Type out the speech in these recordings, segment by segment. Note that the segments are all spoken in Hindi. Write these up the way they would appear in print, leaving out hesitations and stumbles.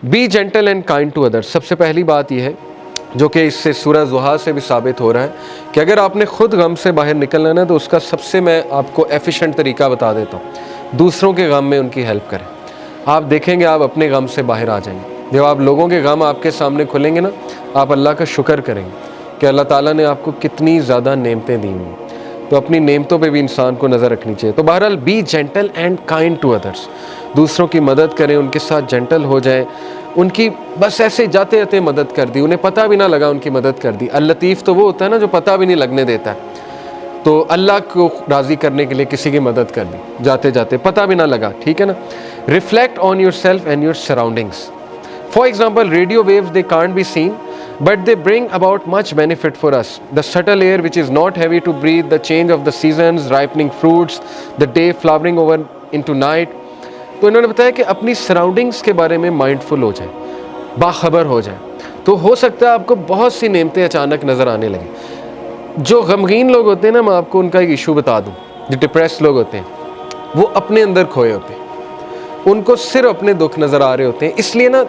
B gentle and kind to others. सबसे पहली बात यह है, जो कि इससे सूरह ज़ुहा से भी साबित हो रहा है, कि अगर आपने ख़ुद गम से बाहर निकलना है ना, तो उसका सबसे मैं आपको एफिशिएंट तरीका बता देता हूँ, दूसरों के गम में उनकी हेल्प करें। आप देखेंगे आप अपने गम से बाहर आ जाएंगे। जब आप लोगों के गम आपके सामने खुलेंगे ना, आप अल्लाह का शुक्र करेंगे कि अल्लाह ताला ने आपको कितनी ज़्यादा नेमतें दी हुई। तो अपनी नेमतों पे भी इंसान को नज़र रखनी चाहिए। तो बहरहाल be gentle and kind to others, दूसरों की मदद करें, उनके साथ जेंटल हो जाए, उनकी बस ऐसे जाते जाते मदद कर दी, उन्हें पता भी ना लगा उनकी मदद कर दी। अल लतीफ़ तो वो होता है ना जो पता भी नहीं लगने देता है। तो अल्लाह को राज़ी करने के लिए किसी की मदद कर दी जाते जाते, पता भी ना लगा, ठीक है ना। Reflect on your self and your surroundings. For example, radio waves they can't be seen but they bring about much benefit for us. The subtle air which is not heavy to breathe, the change of the seasons, ripening fruits, the day flowering over into night. तो इन्होंने बताया कि अपनी सराउंडिंग्स के बारे में माइंडफुल हो जाए, बाखबर हो जाए, तो हो सकता है आपको बहुत सी नेमतें अचानक नज़र आने लगे। जो गमगीन लोग होते हैं ना, मैं आपको उनका एक इशू बता दूं, जो डिप्रेस लोग होते हैं, वो अपने अंदर खोए होते हैं, उनको सिर्फ अपने दुख नज़र आ रहे होते हैं। इसलिए ना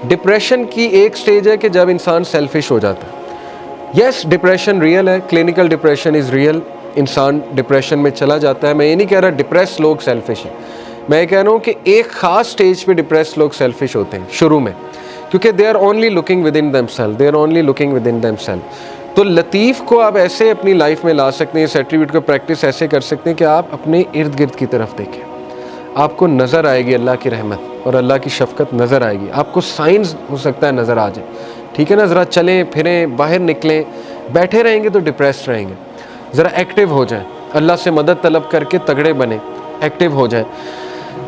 डिप्रेशन की एक स्टेज है कि जब इंसान सेल्फिश हो जाता है। यस, डिप्रेशन रियल है, क्लिनिकल डिप्रेशन इज़ रियल, इंसान डिप्रेशन में चला जाता है। मैं ये नहीं कह रहा डिप्रेस लोग सेल्फिश हैं, मैं ये कह रहा हूँ कि एक ख़ास स्टेज पे डिप्रेस लोग सेल्फिश होते हैं शुरू में, क्योंकि they are only looking within themselves, they are only looking within themselves. तो लतीफ़ को आप ऐसे अपनी लाइफ में ला सकते हैं, इस एट्रीब्यूट को प्रैक्टिस ऐसे कर सकते हैं कि आप अपने इर्द गिर्द की तरफ देखें, आपको नज़र आएगी अल्लाह की रहमत और अल्लाह की शफ़क़त नज़र आएगी। आपको साइंस हो सकता है नज़र आ जाए, ठीक है ना। ज़रा चलें फिरें, बाहर निकलें, बैठे रहेंगे तो डिप्रेस्ड रहेंगे। ज़रा एक्टिव हो जाएं, अल्लाह से मदद तलब करके तगड़े बने, एक्टिव हो जाएं।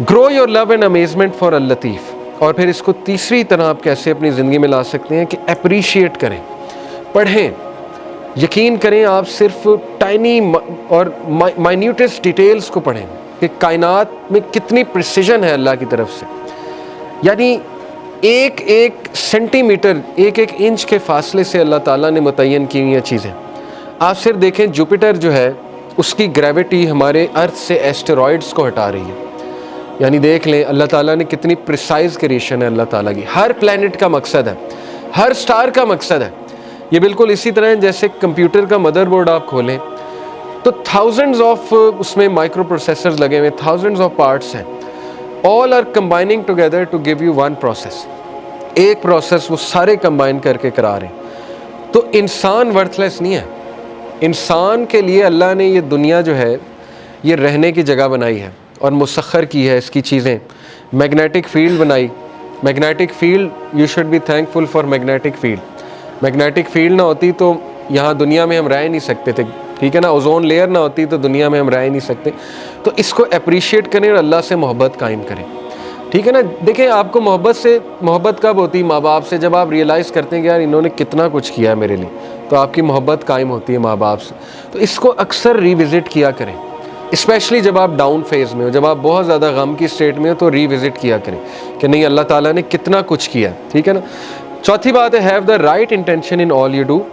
Grow your love and amazement for Al Latif. और फिर इसको तीसरी तरह आप कैसे अपनी ज़िंदगी में ला सकते हैं कि अप्रीशिएट करें, पढ़ें, यकीन करें, आप सिर्फ टाइनी और माइन्यूटेस्ट डिटेल्स को पढ़ें कि कायनात में कितनी प्रिसिजन है अल्लाह की तरफ से। यानी एक एक सेंटीमीटर, एक एक इंच के फासले से अल्लाह ताला ने मुतय्यन की हुई चीज़ें। आप सिर्फ देखें, जुपिटर जो है उसकी ग्रेविटी हमारे अर्थ से एस्टेरॉइड्स को हटा रही है। यानी देख लें अल्लाह ताला ने कितनी प्रिसाइज क्रिएशन है अल्लाह ताला की। हर प्लैनेट का मकसद है, हर स्टार का मकसद है। ये बिल्कुल इसी तरह है जैसे कंप्यूटर का मदरबोर्ड आप खोलें तो थाउजेंड्स ऑफ उसमें माइक्रो प्रोसेसर्स लगे हुए, थाउजेंड्स ऑफ पार्ट्स हैं, all are combining together to give you one process. एक प्रोसेस वो सारे कंबाइन करके करा रहे हैं। तो इंसान वर्थलेस नहीं है। इंसान के लिए अल्लाह ने ये दुनिया जो है ये रहने की जगह बनाई है और मुसख्खर की है इसकी चीज़ें। मैग्नेटिक फील्ड बनाई, magnetic field, you should be thankful for magnetic field. Magnetic field ना होती तो यहाँ दुनिया में हम रह नहीं सकते थे, ठीक है ना। ओजोन लेयर ना होती तो दुनिया में हम रह नहीं सकते। तो इसको अप्रिशिएट करें और अल्लाह से मोहब्बत कायम करें, ठीक है ना। देखें, आपको मोहब्बत कब होती है? माँ बाप से। जब आप रियलाइज़ करते हैं कि यार इन्होंने कितना कुछ किया है मेरे लिए, तो आपकी मोहब्बत कायम होती है माँ बाप से। तो इसको अक्सर रिविज़िट किया करें, स्पेशली जब आप डाउन फेज़ में हो, जब आप बहुत ज़्यादा गम की स्टेट में हो, तो रिविज़िट किया करें कि नहीं अल्लाह ताला ने कितना कुछ किया, ठीक है ना। चौथी बात है, have the right intention in all you do.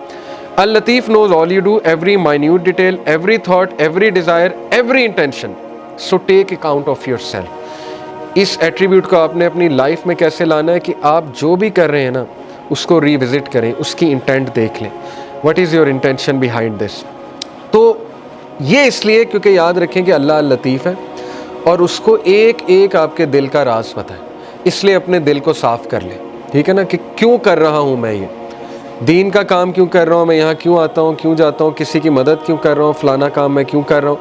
Al Latif knows all you do, every minute detail, every thought, every desire, every intention, so take account of yourself. इस एट्रीब्यूट को आपने अपनी लाइफ में कैसे लाना है कि आप जो भी कर रहे हैं ना उसको रिविज़िट करें, उसकी इंटेंट देख लें, what is your intention behind this. तो ये इसलिए क्योंकि याद रखें कि अल्लाह अल लतीफ़ है और उसको एक एक आपके दिल का राज पता है। इसलिए अपने दिल को साफ़ कर लें, ठीक है ना, कि क्यों कर रहा हूँ मैं ये दीन का काम, क्यों कर रहा हूँ मैं, यहाँ क्यों आता हूँ, क्यों जाता हूँ, किसी की मदद क्यों कर रहा हूँ, फ़लाना काम मैं क्यों कर रहा हूँ।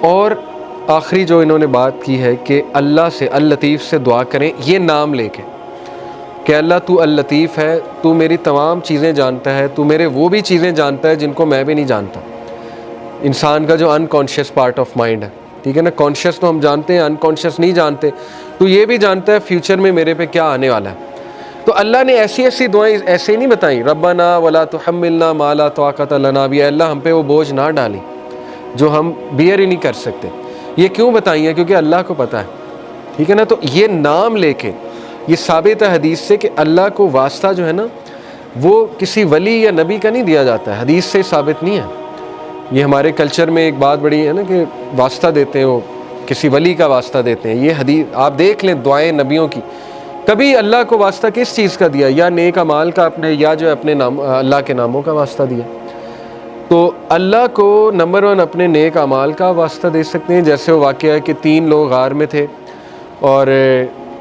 और आखिरी जो इन्होंने बात की है कि अल्लाह से, अल लतीफ़ से दुआ करें ये नाम लेके कि अल्लाह तू अल लतीफ़ है, तू मेरी तमाम चीज़ें जानता है, तू मेरे वो भी चीज़ें जानता है जिनको मैं भी नहीं जानता। इंसान का जो अनकॉन्शियस पार्ट ऑफ माइंड है, ठीक है ना, कॉन्शियस तो हम जानते हैं, अनकॉन्शियस नहीं जानते। तो ये भी जानता है फ्यूचर में मेरे पे क्या आने वाला है। तो अल्लाह ने ऐसी ऐसी दुआएं ऐसे नहीं बताई, रब्बना वला तुहम्मिलना मा ला ताक़त लना भी, अल्लाह हम पे वो बोझ ना डाली जो हम बियर ही नहीं कर सकते। ये क्यों बताई है? क्योंकि अल्लाह को पता है, ठीक है ना। तो ये नाम लेके ये साबित है हदीस से कि अल्लाह को वास्ता जो है ना वो किसी वली या नबी का नहीं दिया जाता है, हदीस से साबित नहीं है। ये हमारे कल्चर में एक बात बड़ी है ना कि वास्ता देते हैं, वो किसी वली का वास्ता देते हैं। ये हदीस आप देख लें, दुआएं नबियों की कभी अल्लाह को वास्ता किस चीज़ का दिया? या नेक अमाल का अपने, या जो अपने नाम अल्लाह के नामों का वास्ता दिया? तो अल्लाह को नंबर 1 अपने नेक अमाल का वास्ता दे सकते हैं। जैसे वो वाक़या है कि 3 लोग गार में थे और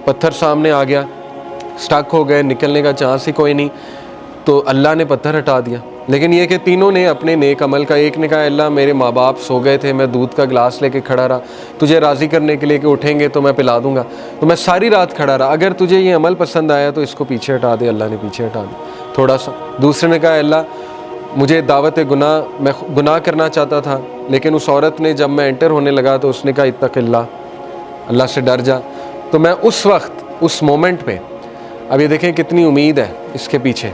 पत्थर सामने आ गया, स्टक हो गए, निकलने का चांस ही कोई नहीं, तो अल्लाह ने पत्थर हटा दिया। लेकिन ये कि तीनों ने अपने नेक अमल का, एक ने कहा अल्लाह मेरे माँ बाप सो गए थे, मैं दूध का गिलास लेके खड़ा रहा, तुझे राज़ी करने के लिए कि उठेंगे तो मैं पिला दूंगा, तो मैं सारी रात खड़ा रहा, अगर तुझे ये अमल पसंद आया तो इसको पीछे हटा दे। अल्लाह ने पीछे हटा दिया थोड़ा सा। दूसरे ने कहा अल्लाह मुझे दावत गुनाह, मैं गुनाह करना चाहता था, लेकिन उस औरत ने जब मैं एंटर होने लगा तो उसने कहा इत्तक़िल्लाह, अल्लाह से डर जा। तो मैं उस वक्त, उस मोमेंट पे, अब ये देखें कितनी उम्मीद है इसके पीछे,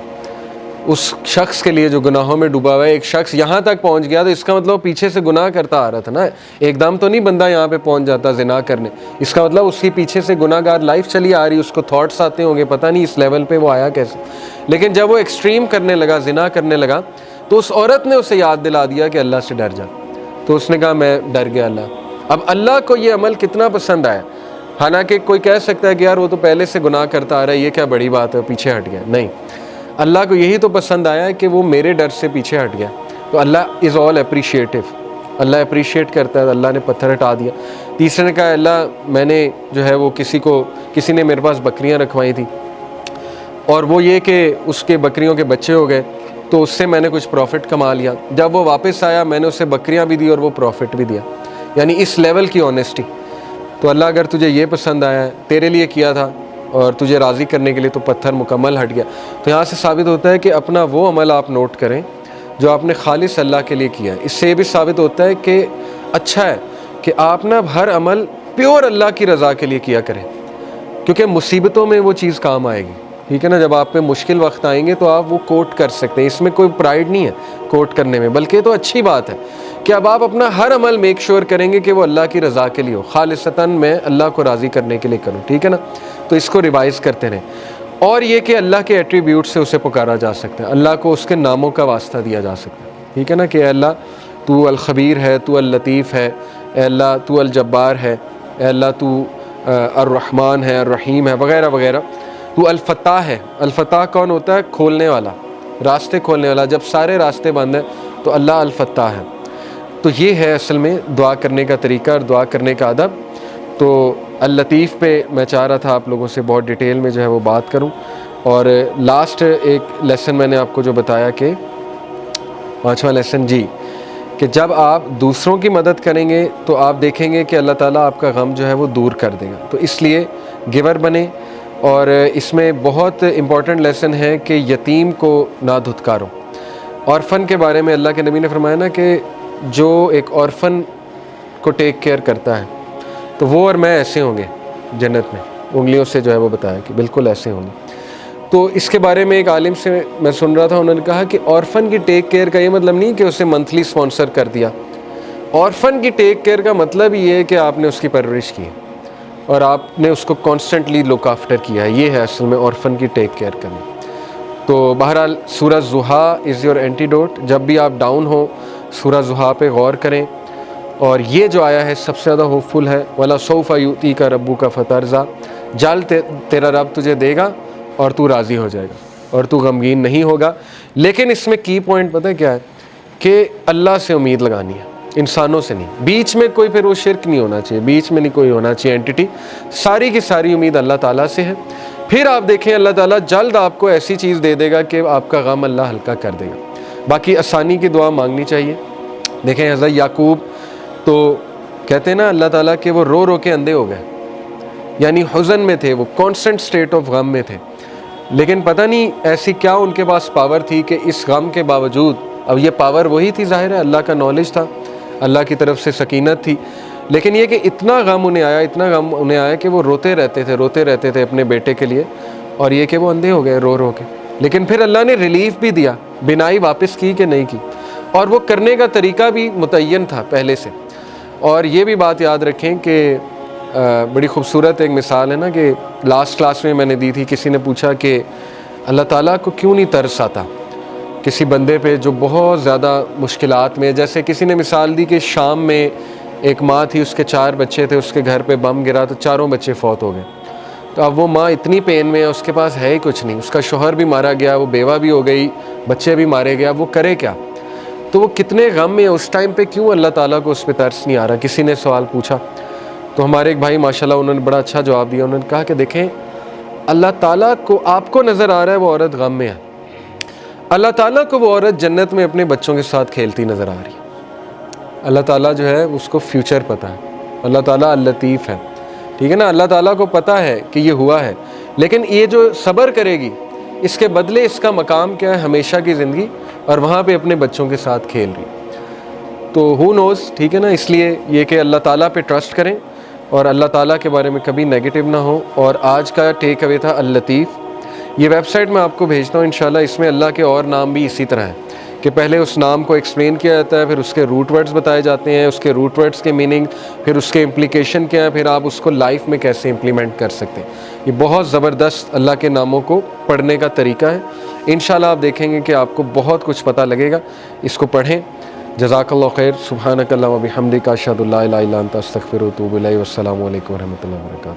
उस शख्स के लिए जो गुनाहों में डूबा हुआ है। एक शख्स यहाँ तक पहुँच गया तो इसका मतलब पीछे से गुनाह करता आ रहा था ना, एकदम तो नहीं बंदा यहाँ पे पहुँच जाता जिना करने, इसका मतलब उसकी पीछे से गुनाहगार लाइफ चली आ रही, उसको थॉट्स आते होंगे, पता नहीं इस लेवल पे वो आया कैसे। लेकिन जब वो एक्सट्रीम करने लगा, जिना करने लगा, तो उस औरत ने उसे याद दिला दिया कि अल्लाह से डर जा। तो उसने कहा मैं डर गया अल्लाह। अब अल्लाह को ये अमल कितना पसंद आया। हालांकि कोई कह सकता है कि यार वो तो पहले से गुनाह करता आ रहा है, ये क्या बड़ी बात है, पीछे हट गया। नहीं, अल्लाह को यही तो पसंद आया है कि वो मेरे डर से पीछे हट गया। तो Allah is all appreciative, Allah appreciate करता है। अल्लाह ने पत्थर हटा दिया। तीसरे ने कहा अल्लाह मैंने जो है वो किसी ने मेरे पास बकरियां रखवाई थी, और वो ये कि उसके बकरियों के बच्चे हो गए, तो उससे मैंने कुछ प्रॉफिट कमा लिया। जब वो वापस आया मैंने उसे बकरियां भी दी और वो प्रॉफिट भी दिया। यानी इस लेवल की ऑनेस्टी। तो अल्लाह अगर तुझे ये पसंद आया है, तेरे लिए किया था और तुझे राज़ी करने के लिए, तो पत्थर मुकम्मल हट गया। तो यहाँ से साबित होता है कि अपना वो अमल आप नोट करें जो आपने खालिस अल्लाह के लिए किया है। इससे ये भी साबित होता है कि अच्छा है कि आप ना हर अमल प्योर अल्लाह की रज़ा के लिए किया करें, क्योंकि मुसीबतों में वो चीज़ काम आएगी। ठीक है ना, जब आप पे मुश्किल वक्त आएंगे तो आप वो कोट कर सकते हैं। इसमें कोई प्राइड नहीं है कोट करने में, बल्कि तो अच्छी बात है कि अब आप अपना हर अमल मेक श्योर करेंगे कि वो अल्लाह की रज़ा के लिए हो, खालिसतन मैं अल्लाह को राज़ी करने के लिए करूँ। ठीक है ना, तो इसको रिवाइज़ करते रहें। और ये कि अल्लाह के एट्रीब्यूट से उसे पुकारा जा सकता है, अल्लाह को उसके नामों का वास्ता दिया जा सकता है। ठीक है ना, कि अल्लाह तू अल ख़बीर है, तू अल लतीफ़ है, अल्लाह तू अल जब्बार है, अल्लाह तू अर्रहमान है, अर्रहीम है, वगैरह वगैरह। तू अल फत्ताह है। अल फत्ताह कौन होता है? खोलने वाला, रास्ते खोलने वाला। जब सारे रास्ते बंद हैं तो अल्लाह अल फत्ताह है। तो ये है असल में दुआ करने का तरीका और दुआ करने का अदब। तो अल लतीफ़ पे मैं चाह रहा था आप लोगों से बहुत डिटेल में जो है वो बात करूं। और लास्ट एक लेसन मैंने आपको जो बताया कि 5वां लेसन जी, कि जब आप दूसरों की मदद करेंगे तो आप देखेंगे कि अल्लाह ताला आपका गम जो है वो दूर कर देगा। तो इसलिए गिवर बने। और इसमें बहुत इम्पॉर्टेंट लेसन है कि यतीम को ना धुतकारो। ऑर्फन के बारे में अल्लाह के नबी ने फरमाया ना कि जो एक ऑर्फन को टेक केयर करता है तो वो और मैं ऐसे होंगे जन्नत में। उंगलियों से जो है वो बताया कि बिल्कुल ऐसे होंगे। तो इसके बारे में एक आलिम से मैं सुन रहा था, उन्होंने कहा कि ऑर्फन की टेक केयर का ये मतलब नहीं कि उसे मंथली स्पॉन्सर कर दिया। ऑर्फन की टेक केयर का मतलब ये है कि आपने उसकी परवरिश की और आपने उसको कॉन्स्टेंटली लुक आफ्टर किया है। ये है असल में ऑर्फन की टेक केयर करना। तो बहरहाल सूरह ज़ुहा इज़ योर एंटीडोट। जब भी आप डाउन हो सूरह ज़ुहा पे गौर करें। और ये जो आया है सबसे ज़्यादा होपफुल है, वला सौफ़ा युती का रब्बू का फ़तरज़ा, जल्द तेरा रब तुझे देगा और तू राज़ी हो जाएगा और तू गमगीन नहीं होगा। लेकिन इसमें की पॉइंट पता है क्या है कि अल्लाह से उम्मीद लगानी है, इंसानों से नहीं। बीच में कोई फिर वो शिरक नहीं होना चाहिए, बीच में नहीं कोई होना चाहिए एंटिटी। सारी की सारी उम्मीद अल्लाह ताला से है। फिर आप देखें अल्लाह ताला जल्द आपको ऐसी चीज़ दे देगा कि आपका गम अल्लाह हल्का कर देगा। बाकी आसानी की दुआ मांगनी चाहिए। देखें हज़रत याकूब तो कहते हैं ना अल्लाह ताला कि वो रो रो के अंधे हो गए, यानी हुज़न में थे, वो कॉन्स्टेंट स्टेट ऑफ गम में थे। लेकिन पता नहीं ऐसी क्या उनके पास पावर थी कि इस गम के बावजूद, अब ये पावर वही थी, जाहिर है अल्लाह का नॉलेज था, अल्लाह की तरफ से सकीनत थी। लेकिन ये कि इतना गम उन्हें आया, इतना गम उन्हें आया कि वो रोते रहते थे अपने बेटे के लिए, और ये कि वो अंधे हो गए रो रो के। लेकिन फिर अल्लाह ने रिलीफ भी दिया, बिनाई वापस की कि नहीं की, और वो करने का तरीका भी मुतय्यन था पहले से। और ये भी बात याद रखें कि बड़ी खूबसूरत एक मिसाल है ना कि लास्ट क्लास में मैंने दी थी। किसी ने पूछा कि अल्लाह ताला को क्यों नहीं तरस आता किसी बंदे पे जो बहुत ज़्यादा मुश्किलात में। जैसे किसी ने मिसाल दी कि शाम में एक माँ थी, उसके 4 बच्चे थे, उसके घर पे बम गिरा तो चारों बच्चे फौत हो गए। तो अब वो माँ इतनी पेन में है, उसके पास है ही कुछ नहीं, उसका शोहर भी मारा गया, वो बेवा भी हो गई, बच्चे भी मारे गया, वो करे क्या? तो वो कितने गम में है उस टाइम पे, क्यों अल्लाह ताला को उस पर तरस नहीं आ रहा? किसी ने सवाल पूछा तो हमारे एक भाई माशाल्लाह उन्होंने बड़ा अच्छा जवाब दिया। उन्होंने कहा कि देखें, अल्लाह ताला को आपको नज़र आ रहा है वो औरत गम में है, अल्लाह ताला को वो औरत जन्नत में अपने बच्चों के साथ खेलती नज़र आ रही है। अल्लाह ताला जो है उसको फ्यूचर पता है, अल्लाह ताला लतीफ़ है, ठीक है ना। अल्लाह ताला को पता है कि ये हुआ है, लेकिन ये जो सब्र करेगी इसके बदले इसका मकाम क्या है? हमेशा की ज़िंदगी, और वहाँ पे अपने बच्चों के साथ खेल रही। तो हु नोज़, ठीक है ना। इसलिए ये कि अल्लाह ताला पे ट्रस्ट करें और अल्लाह ताला के बारे में कभी नेगेटिव ना हो। और आज का टेक अवे था अल लतीफ़। ये वेबसाइट मैं आपको भेजता हूँ इंशाल्लाह। इसमें अल्लाह के और नाम भी इसी तरह हैं कि पहले उस नाम को एक्सप्लेन किया जाता है, फिर उसके रूट वर्ड्स बताए जाते हैं, उसके रूट वर्ड्स के मीनिंग, फिर उसके इम्प्लीकेशन क्या है, फिर आप उसको लाइफ में कैसे इम्प्लीमेंट कर सकते हैं। ये बहुत ज़बरदस्त अल्लाह के नामों को पढ़ने का तरीका है। इंशाल्लाह आप देखेंगे कि आपको बहुत कुछ पता लगेगा। इसको पढ़ें। जज़ाकल्लाहु खैर। सुब्हानकल्लाहुम्मा व बिहम्दिका अशहदु अल्ला इलाहा इल्ला अंता अस्तगफिरुका व अतूबु इलैक। वस्सलामु अलैकुम व रहमतुल्लाहि व बरकातुहू।